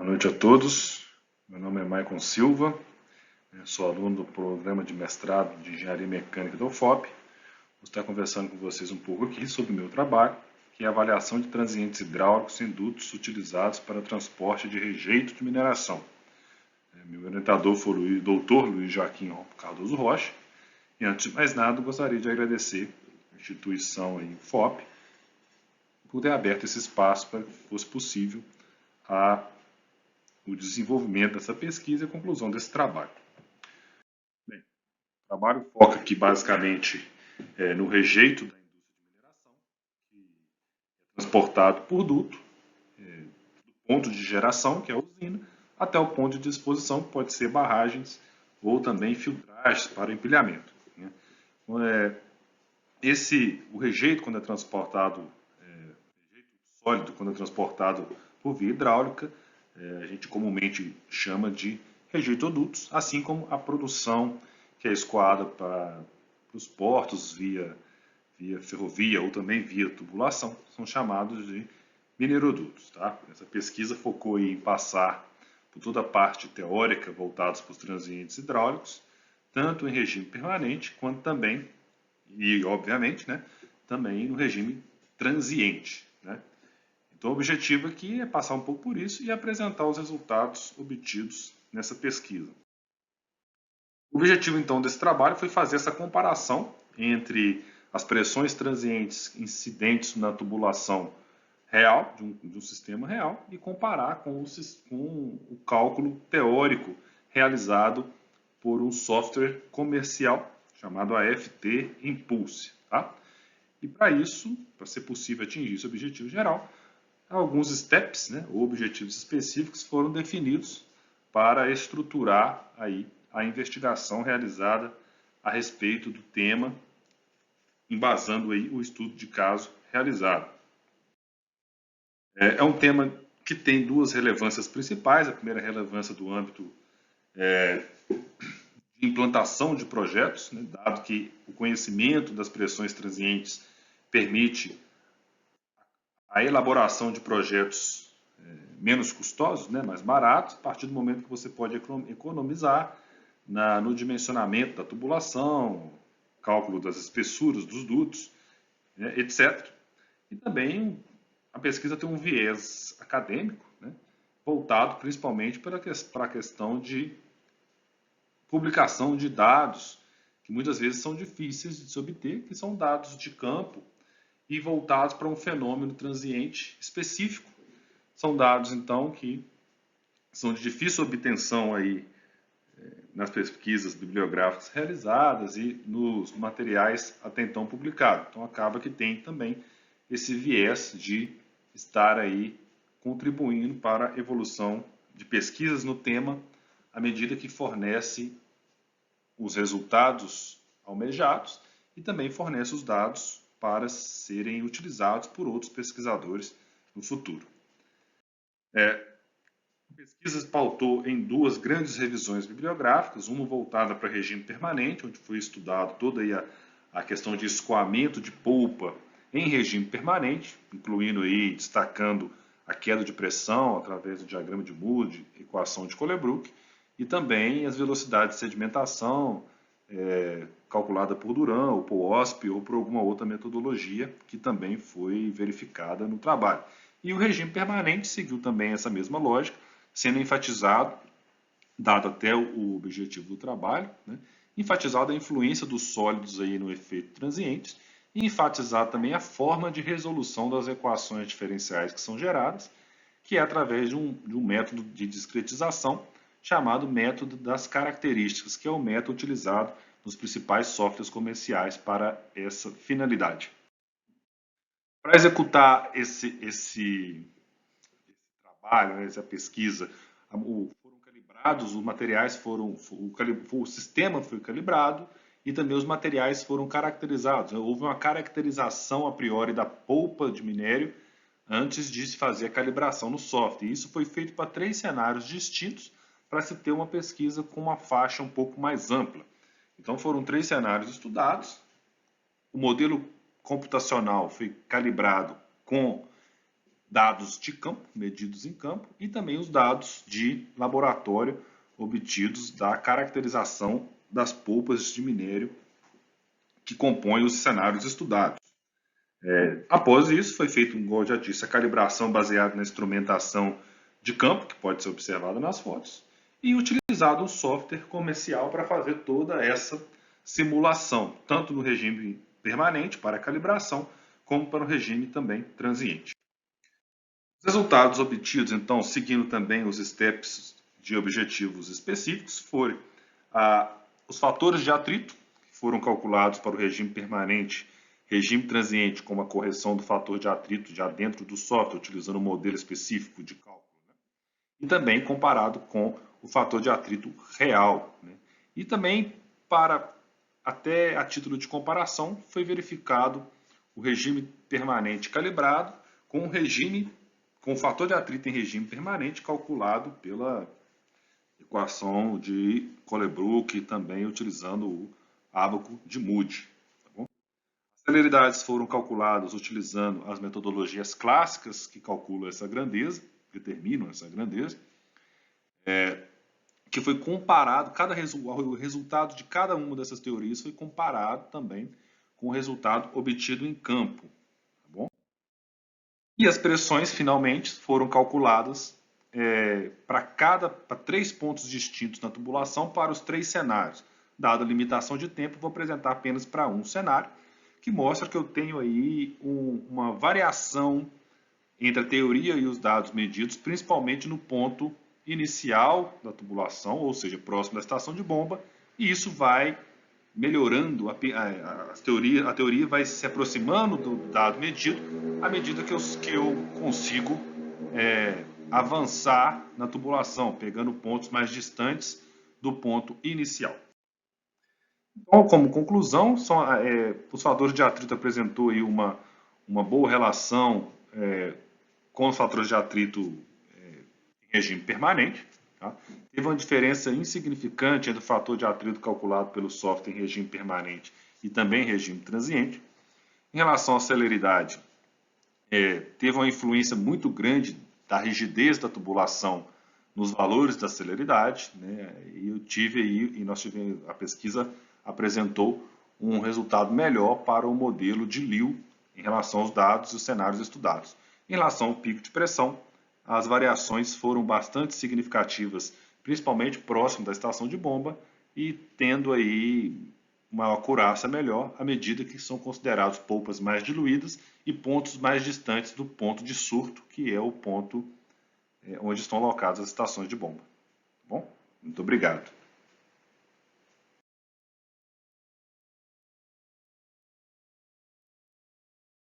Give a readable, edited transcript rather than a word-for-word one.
Boa noite a todos. Meu nome é Maicon Silva, sou aluno do programa de mestrado de Engenharia Mecânica da UFOP. Vou estar conversando com vocês um pouco aqui sobre o meu trabalho, que é a avaliação de transientes hidráulicos em dutos utilizados para transporte de rejeito de mineração. Meu orientador foi o Dr. Luiz Joaquim Cardoso Rocha. E antes de mais nada, gostaria de agradecer a instituição UFOP por ter aberto esse espaço para que fosse possível o desenvolvimento dessa pesquisa e a conclusão desse trabalho. Bem, o trabalho foca aqui basicamente no rejeito da indústria de mineração, que é transportado por duto, do ponto de geração, que é a usina, até o ponto de disposição, que pode ser barragens ou também filtragens para empilhamento. O rejeito, quando é transportado, rejeito sólido, quando é transportado por via hidráulica, a gente comumente chama de rejeitodutos, assim como a produção que é escoada para os portos via ferrovia ou também via tubulação, são chamados de minerodutos. Tá? Essa pesquisa focou em passar por toda a parte teórica voltados para os transientes hidráulicos, tanto em regime permanente quanto também, e obviamente, também no regime transiente. Então, o objetivo aqui é passar um pouco por isso e apresentar os resultados obtidos nessa pesquisa. O objetivo, então, desse trabalho foi fazer essa comparação entre as pressões transientes incidentes na tubulação real, de um sistema real, e comparar com o cálculo teórico realizado por um software comercial chamado AFT Impulse. Tá? E para isso, para ser possível atingir esse objetivo geral, alguns steps, ou objetivos específicos foram definidos para estruturar aí a investigação realizada a respeito do tema, embasando aí o estudo de caso realizado. É um tema que tem duas relevâncias principais. A primeira relevância do âmbito de implantação de projetos, dado que o conhecimento das pressões transientes permite a elaboração de projetos menos custosos, mais baratos, a partir do momento que você pode economizar no dimensionamento da tubulação, cálculo das espessuras dos dutos, etc. E também a pesquisa tem um viés acadêmico, voltado principalmente para a questão de publicação de dados, que muitas vezes são difíceis de se obter, que são dados de campo e voltados para um fenômeno transiente específico. São dados, então, que são de difícil obtenção aí nas pesquisas bibliográficas realizadas e nos materiais até então publicados. Então, acaba que tem também esse viés de estar aí contribuindo para a evolução de pesquisas no tema à medida que fornece os resultados almejados e também fornece os dados para serem utilizados por outros pesquisadores no futuro. A pesquisa pautou em duas grandes revisões bibliográficas, uma voltada para regime permanente, onde foi estudado toda a questão de escoamento de polpa em regime permanente, incluindo aí, destacando a queda de pressão através do diagrama de Moody, equação de Colebrook, e também as velocidades de sedimentação, calculada por Duran, ou por OSP, ou por alguma outra metodologia que também foi verificada no trabalho. E o regime permanente seguiu também essa mesma lógica, sendo enfatizado, dado até o objetivo do trabalho, enfatizado a influência dos sólidos aí no efeito transiente, e enfatizado também a forma de resolução das equações diferenciais que são geradas, que é através de um método de discretização chamado método das características, que é o método utilizado nos principais softwares comerciais para essa finalidade. Para executar esse trabalho, essa pesquisa, foram calibrados, os materiais o sistema foi calibrado e também os materiais foram caracterizados. Houve uma caracterização a priori da polpa de minério antes de se fazer a calibração no software. E isso foi feito para 3 cenários distintos para se ter uma pesquisa com uma faixa um pouco mais ampla. Então foram 3 cenários estudados. O modelo computacional foi calibrado com dados de campo, medidos em campo, e também os dados de laboratório obtidos da caracterização das polpas de minério que compõem os cenários estudados. Após isso, foi feito, como eu já disse, a calibração baseada na instrumentação de campo, que pode ser observada nas fotos, e utilizado um software comercial para fazer toda essa simulação, tanto no regime permanente para calibração, como para o regime também transiente. Os resultados obtidos, então, seguindo também os steps de objetivos específicos, foram os fatores de atrito, que foram calculados para o regime permanente, regime transiente, com a correção do fator de atrito já dentro do software, utilizando um modelo específico de cálculo, né? E também comparado com o fator de atrito real, né? E também, até a título de comparação, foi verificado o regime permanente calibrado com o fator de atrito em regime permanente calculado pela equação de Colebrook e também utilizando o ábaco de Moody. Tá bom? As celeridades foram calculadas utilizando as metodologias clássicas que calculam essa grandeza, determinam essa grandeza, que foi comparado, o resultado de cada uma dessas teorias foi comparado também com o resultado obtido em campo. Tá bom? E as pressões, finalmente, foram calculadas para 3 pontos distintos na tubulação para os 3 cenários. Dada a limitação de tempo, vou apresentar apenas para um cenário, que mostra que eu tenho aí uma variação entre a teoria e os dados medidos, principalmente no ponto inicial da tubulação, ou seja, próximo da estação de bomba, e isso vai melhorando, a teoria vai se aproximando do dado medido à medida que eu consigo avançar na tubulação, pegando pontos mais distantes do ponto inicial. Então, como conclusão, os fatores de atrito apresentou aí uma boa relação com os fatores de atrito em regime permanente. Tá? Teve uma diferença insignificante entre o fator de atrito calculado pelo software em regime permanente e também em regime transiente. Em relação à celeridade, teve uma influência muito grande da rigidez da tubulação nos valores da celeridade, né? A pesquisa apresentou um resultado melhor para o modelo de Liu em relação aos dados e os cenários estudados. Em relação ao pico de pressão, as variações foram bastante significativas, principalmente próximo da estação de bomba e tendo aí uma acurácia melhor à medida que são considerados polpas mais diluídas e pontos mais distantes do ponto de surto, que é o ponto onde estão alocadas as estações de bomba. Tá bom? Muito obrigado.